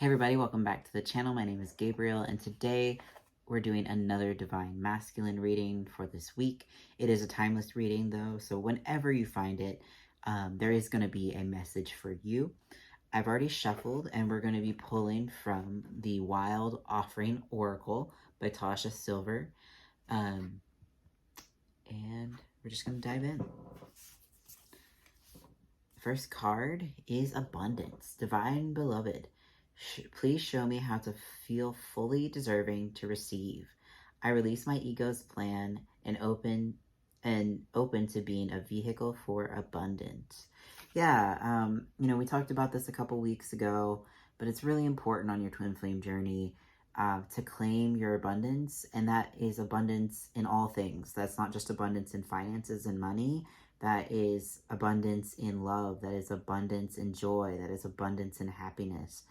Hey everybody, welcome back to the channel. My name is Gabriel, and today we're doing another Divine Masculine reading for this week. It is a timeless reading though, so whenever you find it, there is going to be a message for you. I've already shuffled, and we're going to be pulling from the Wild Offering Oracle by Tasha Silver, and we're just going to dive in. First card is Abundance. Divine Beloved, please show me how to feel fully deserving to receive. I release my ego's plan and open to being a vehicle for abundance. Yeah, we talked about this a couple weeks ago, but it's really important on your twin flame journey to claim your abundance, and that is abundance in all things. That's not just abundance in finances and money. That is abundance in love. That is abundance in joy. That is abundance in happiness.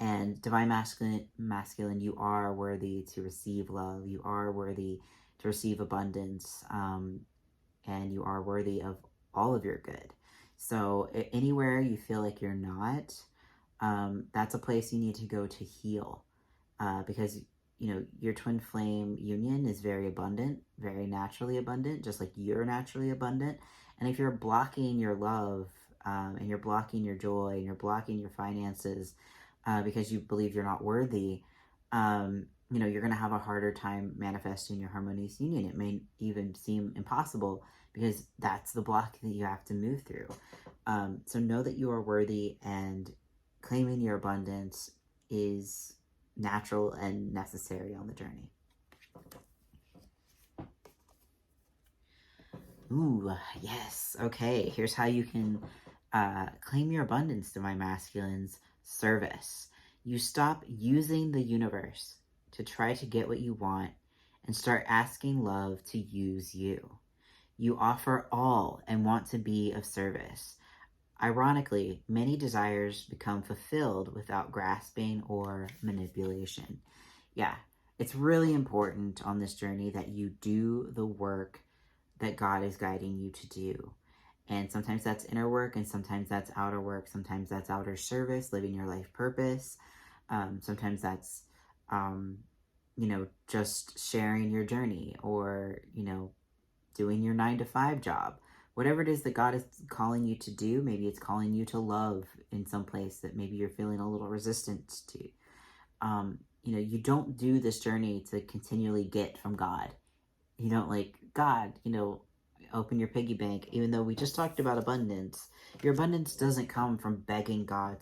And Divine Masculine, you are worthy to receive love. You are worthy to receive abundance. And you are worthy of all of your good. So anywhere you feel like you're not, that's a place you need to go to heal. Because, your twin flame union is very abundant, very naturally abundant, just like you're naturally abundant. And if you're blocking your love, and you're blocking your joy, and you're blocking your finances, because you believe you're not worthy, you're going to have a harder time manifesting your harmonious union. It may even seem impossible because that's the block that you have to move through. So know that you are worthy, and claiming your abundance is natural and necessary on the journey. Ooh, yes. Okay, here's how you can claim your abundance, Divine Masculine's service. You stop using the universe to try to get what you want and start asking love to use you. You offer all and want to be of service. Ironically, many desires become fulfilled without grasping or manipulation. Yeah, it's really important on this journey that you do the work that God is guiding you to do. And sometimes that's inner work, and sometimes that's outer work. Sometimes that's outer service, living your life purpose. Sometimes that's, just sharing your journey, or, doing your 9-to-5 job. Whatever it is that God is calling you to do, maybe it's calling you to love in some place that maybe you're feeling a little resistant to. You don't do this journey to continually get from God. You don't God, open your piggy bank. Even though we just talked about abundance, your abundance doesn't come from begging God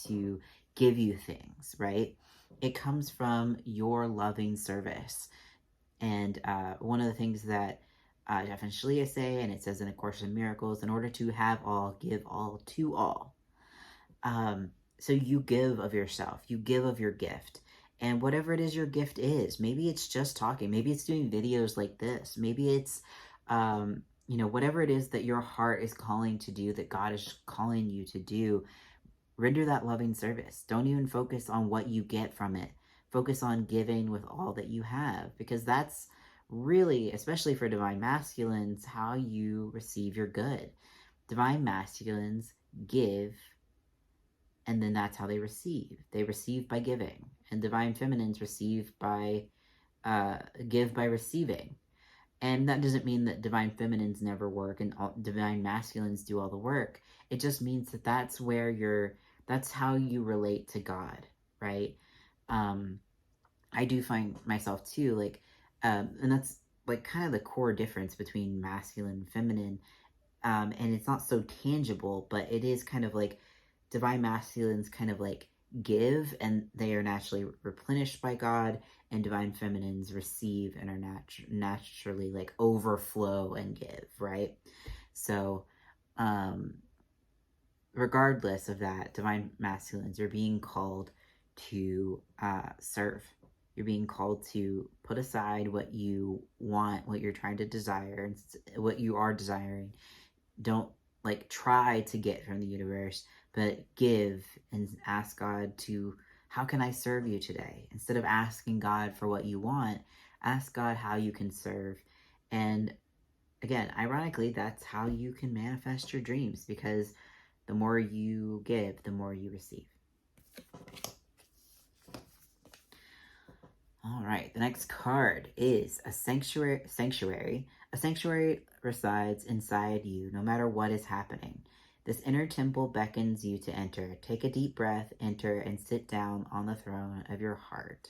to give you things, right? It comes from your loving service. And one of the things that Jeff and Shalia say, and it says in A Course in Miracles, in order to have all, give all to all. So you give of yourself, you give of your gift. And whatever it is your gift is, maybe it's just talking, maybe it's doing videos like this, maybe it's, whatever it is that your heart is calling to do, that God is calling you to do, render that loving service. Don't even focus on what you get from it. Focus on giving with all that you have, because that's really, especially for Divine Masculines, how you receive your good. Divine Masculines give, and then that's how they receive. They receive by giving. And Divine Feminines receive by, give by receiving. And that doesn't mean that Divine Feminines never work and Divine Masculines do all the work. It just means that that's how you relate to God, right? I do find myself too, and that's kind of the core difference between masculine and feminine. And it's not so tangible, but it is kind of Divine Masculines kind of give, and they are naturally replenished by God, and Divine Feminines receive and are naturally overflow and give, right? So regardless of that, Divine Masculines are being called to serve. You're being called to put aside what you want, what you're trying to desire, and what you are desiring. Don't try to get from the universe, but give and ask God to, how can I serve you today? Instead of asking God for what you want, ask God how you can serve. And again, ironically, that's how you can manifest your dreams, because the more you give, the more you receive. the next card is a sanctuary. A sanctuary resides inside you no matter what is happening. This inner temple beckons you to enter. Take a deep breath, enter, and sit down on the throne of your heart.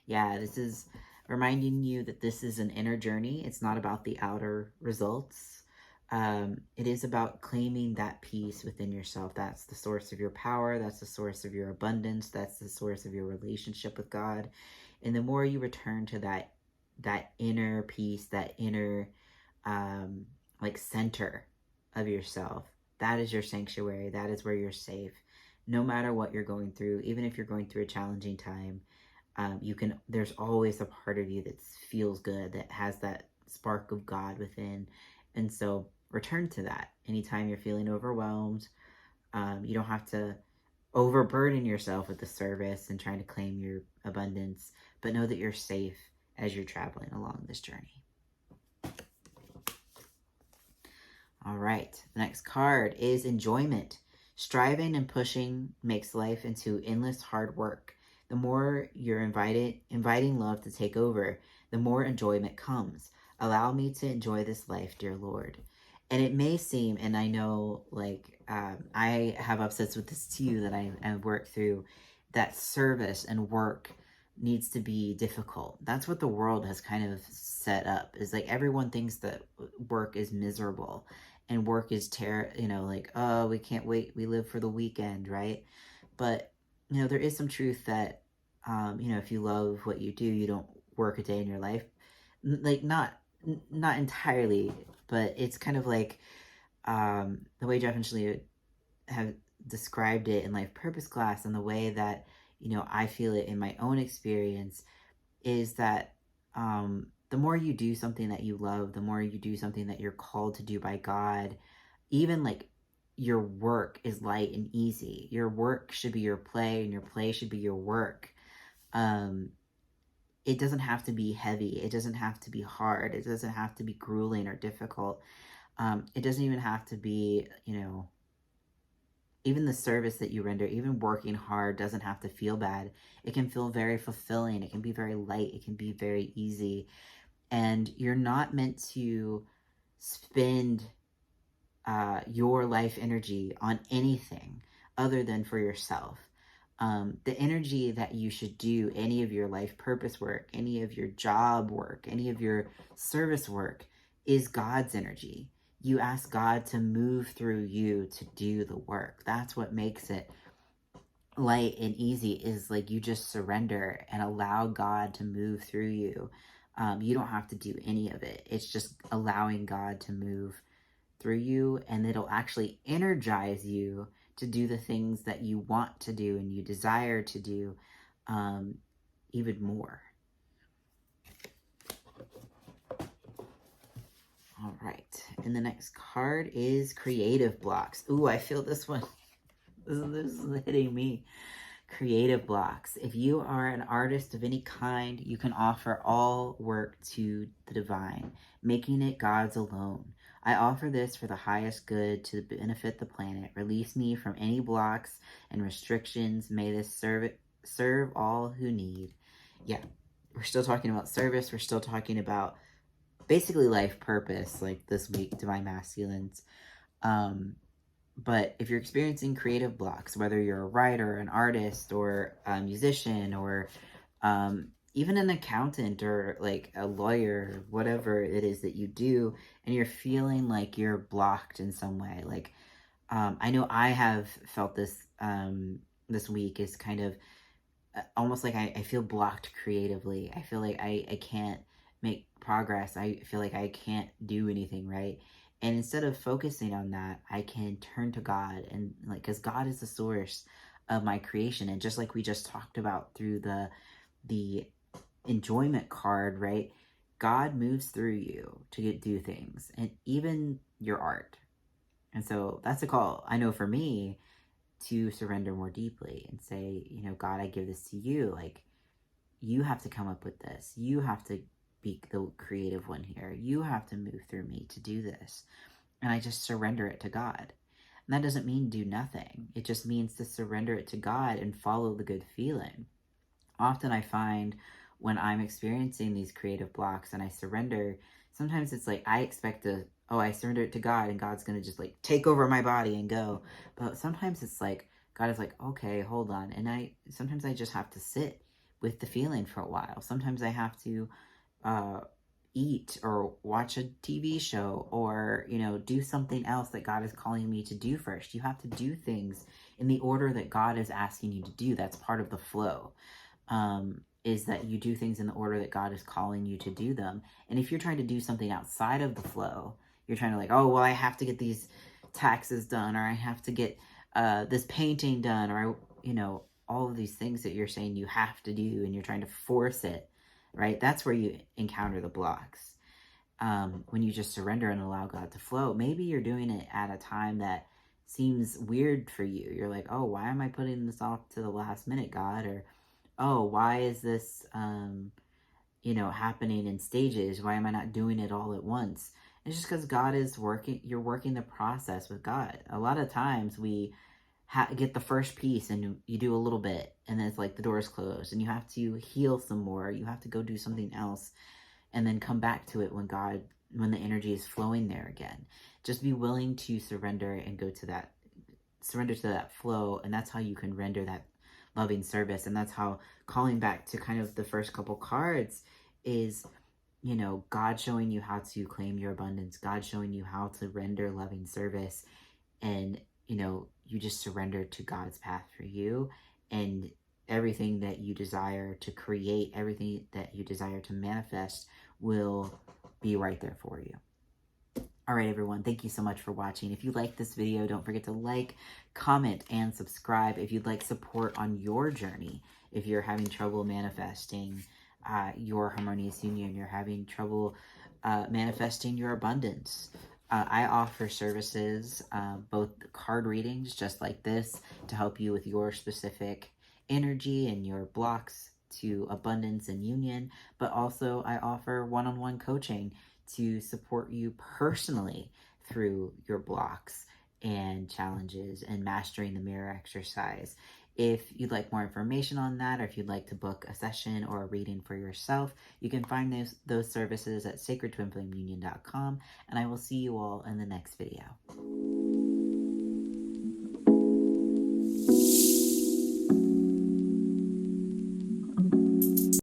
Yeah, this is reminding you that this is an inner journey. It's not about the outer results. It is about claiming that peace within yourself. That's the source of your power. That's the source of your abundance. That's the source of your relationship with God. And the more you return to that inner peace, that inner like center of yourself, that is your sanctuary. That is where you're safe. No matter what you're going through, even if you're going through a challenging time, there's always a part of you that feels good, that has that spark of God within. And so return to that anytime you're feeling overwhelmed. You don't have to overburden yourself with the service and trying to claim your abundance, but know that you're safe as you're traveling along this journey. All right, the next card is enjoyment. Striving and pushing makes life into endless hard work. The more you're inviting love to take over, the more enjoyment comes. Allow me to enjoy this life, dear Lord. And it may seem, and I know, like, I have upsets with this too that I've worked through, that service and work needs to be difficult. That's what the world has kind of set up, is like everyone thinks that work is miserable and work is like, oh, we can't wait, we live for the weekend, right? But there is some truth that if you love what you do, you don't work a day in your life. Like, not entirely, but it's kind of like the way Jeff and Shalia have described it in Life Purpose class, and the way that I feel it in my own experience, is that the more you do something that you love, the more you do something that you're called to do by God, even like your work is light and easy. Your work should be your play, and your play should be your work. It doesn't have to be heavy. It doesn't have to be hard. It doesn't have to be grueling or difficult. It doesn't even have to be, even the service that you render, even working hard doesn't have to feel bad. It can feel very fulfilling. It can be very light. It can be very easy. And you're not meant to spend your life energy on anything other than for yourself. The energy that you should do any of your life purpose work, any of your job work, any of your service work is God's energy. You ask God to move through you to do the work. That's what makes it light and easy, is like you just surrender and allow God to move through you. You don't have to do any of it. It's just allowing God to move through you, and it'll actually energize you to do the things that you want to do and you desire to do even more. All right, and the next card is creative blocks. Ooh, I feel this one. This is hitting me. Creative blocks. If you are an artist of any kind, you can offer all work to the divine, making it God's alone. I offer this for the highest good to benefit the planet. Release me from any blocks and restrictions. May this serve all who need. Yeah, we're still talking about service. We're still talking about basically life purpose, like this week, Divine Masculines. But if you're experiencing creative blocks, whether you're a writer, an artist, or a musician, or even an accountant, or like a lawyer, whatever it is that you do, and you're feeling like you're blocked in some way, like I know I have felt this this week, is kind of almost like I feel blocked creatively. I feel like I can't make progress. I feel like I can't do anything, right? And instead of focusing on that, I can turn to God, and like, because God is the source of my creation. And just like we just talked about through the enjoyment card, right? God moves through you to do things, and even your art. And so that's a call, I know, for me, to surrender more deeply and say, God, I give this to you. Like, you have to come up with this. You have to be the creative one here. You have to move through me to do this. And I just surrender it to God. And that doesn't mean do nothing. It just means to surrender it to God and follow the good feeling. Often I find when I'm experiencing these creative blocks and I surrender, sometimes it's like I expect to, oh, I surrender it to God and God's going to just like take over my body and go. But sometimes it's like, God is like, okay, hold on. And sometimes I just have to sit with the feeling for a while. Sometimes I have to uh, eat or watch a TV show or, do something else that God is calling me to do first. You have to do things in the order that God is asking you to do. That's part of the flow, is that you do things in the order that God is calling you to do them. And if you're trying to do something outside of the flow, you're trying to like, oh, well, I have to get these taxes done, or I have to get this painting done, or, all of these things that you're saying you have to do and you're trying to force it, right? That's where you encounter the blocks. When you just surrender and allow God to flow, maybe you're doing it at a time that seems weird for you. You're like, oh, why am I putting this off to the last minute, God? Or, oh, why is this, happening in stages? Why am I not doing it all at once? It's just because God is working, you're working the process with God. A lot of times we get the first piece and you do a little bit and then it's like the door is closed and you have to heal some more. You have to go do something else and then come back to it when the energy is flowing there again. Just be willing to surrender and surrender to that flow. And that's how you can render that loving service. And that's how, calling back to kind of the first couple cards, is, God showing you how to claim your abundance, God showing you how to render loving service. And, you just surrender to God's path for you, and everything that you desire to create, everything that you desire to manifest will be right there for you. All right, everyone, thank you so much for watching. If you like this video, don't forget to like, comment, and subscribe. If you'd like support on your journey, if you're having trouble manifesting your harmonious union, you're having trouble manifesting your abundance, I offer services, both card readings just like this to help you with your specific energy and your blocks to abundance and union, but also I offer one-on-one coaching to support you personally through your blocks and challenges and mastering the mirror exercise. If you'd like more information on that, or if you'd like to book a session or a reading for yourself, you can find those services at sacredtwinflameunion.com, and I will see you all in the next video.